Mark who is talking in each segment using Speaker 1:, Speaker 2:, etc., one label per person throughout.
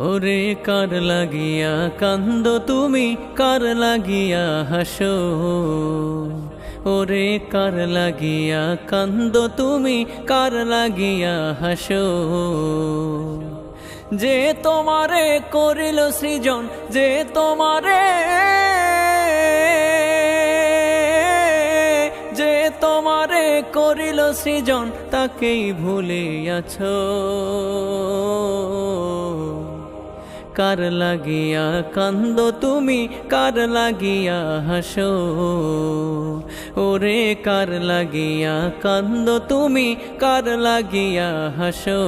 Speaker 1: ওরে কার লাগিয়া কান্দো তুমি, কার লাগিয়া হাসো? ওরে কার লাগিয়া কান্দো তুমি, কার লাগিয়া হাসো? যে তোমারে করিল সৃজন, যে তোমারে, যে তোমারে করিল সৃজন, তাকেই ভুলে আছো। কার লাগিয়া কান্দো তুমি, কার লাগিয়া হাসো? ওরে কার লাগিয়া কান্দো তুমি, কার লাগিয়া হাসো?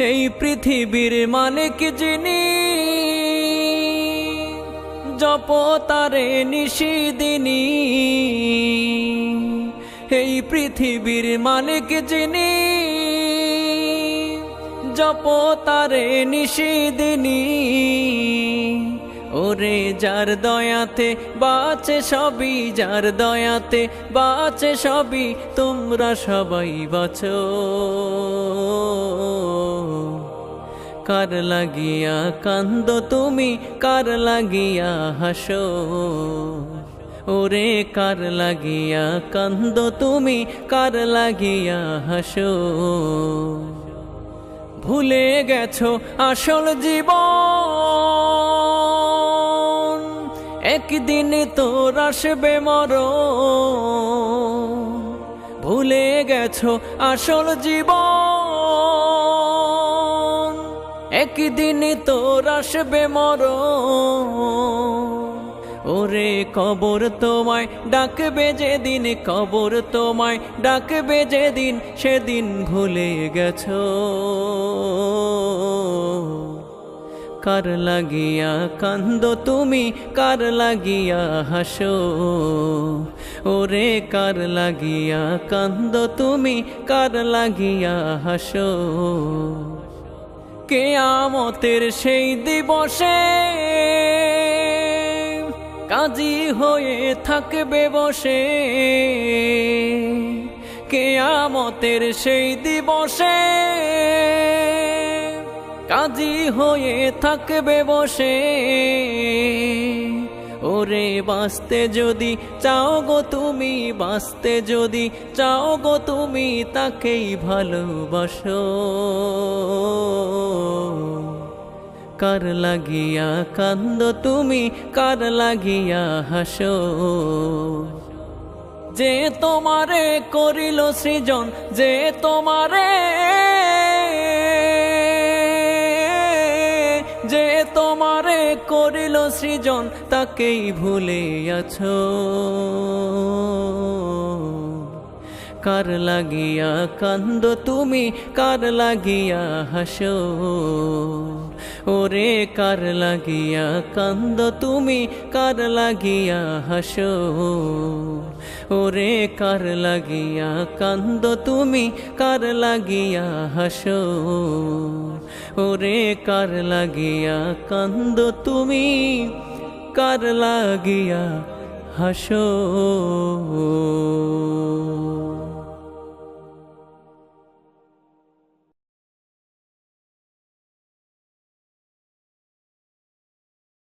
Speaker 1: এই পৃথিবীর মালিক যিনি, জপ তারে নিশিদিনী। এই পৃথিবীর মালিক যিনি, জপ তারে নিশিদিনী। ওরে যার দয়াতে বাঁচে সবই, যার দয়াতে বাঁচে সবই, তোমরা সবাই বাঁচো। কার লাগিয়া কান্দো তুমি, কার লাগিয়া হাসো? ওরে কার লাগিয়া কান্দো তুমি, কার লাগিয়া হাসো? ভুলে গেছো আসল জীবন, একদিন তোর আসবে মরণ। ভুলে গেছো আসল জীবন, একদিন তোর আসবে মরণ। ওরে কবর তোমায় ডাকবে যেদিন, কবর তোমায় ডাকবে যেদিন, সেদিন ভুলে গেছো। কার লাগিয়া কান্দো তুমি, কার লাগিয়া হাসো? ওরে কার লাগিয়া কান্দো তুমি, কার লাগিয়া হাসো? কিয়ামতের সেই দিবসে কাজী হয়ে থাকবে বসে। কিয়ামতের সেই দিবসে কাজী হয়ে থাকবে বসে। ওরে বাঁচতে যদি চাও গো তুমি, বাঁচতে যদি চাও গো তুমি, তাকেই ভালোবাসো। কার লাগিয়া কান্দো তুমি, কার লাগিয়া হাসো? যে তোমারে করিল সৃজন, যে তোমারে, যে তোমারে করিল সৃজন, তাকেই ভুলে আছো। কার লাগিয়া কান্দো তুমি, কার লাগিয়া হাসো? ওরে কার লাগিয়া কান্দো তুমি, কার লাগিয়া হাসো? ওরে কার লাগিয়া কান্দো তুমি, কার লাগিয়া হাসো? ওরে কার লাগিয়া কান্দো তুমি, কার লাগিয়া হাসো?